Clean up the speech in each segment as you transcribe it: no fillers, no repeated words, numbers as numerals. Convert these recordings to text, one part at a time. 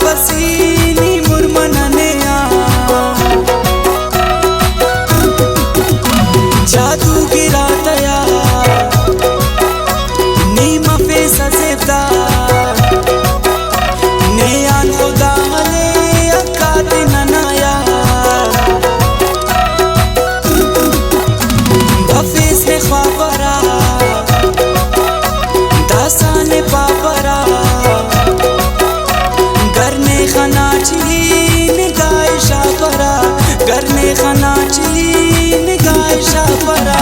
बसीनी मुरमनने जादू गिरा तया नी मफे सजेबदा ने आन खुदा हले अकाद ननाया बफेस ने ख्वाबरा दासाने पापरा करने खनाची निगाह शापरा करने खनाची निगाह शापरा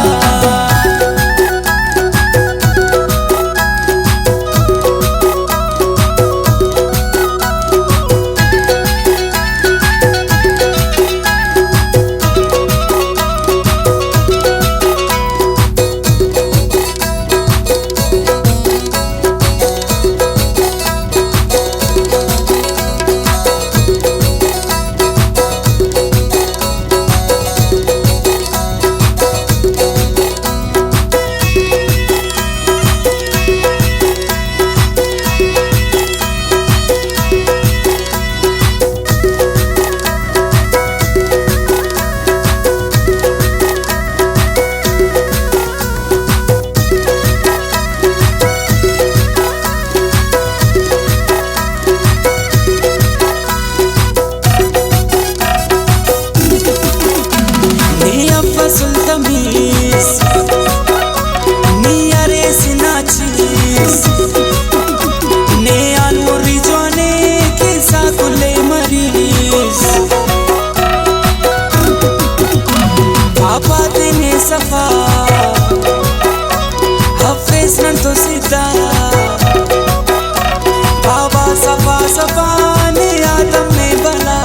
Sultamis ni are sinachis ne anuri jone ke sakule maris papa dene safa hafiz nan to sida baba safa safa ne adam ne bala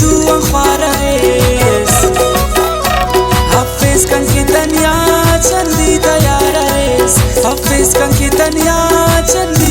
Duan khwarares Hafiz kan kitanya chandi tayarares Hafiz kan kitanya chandi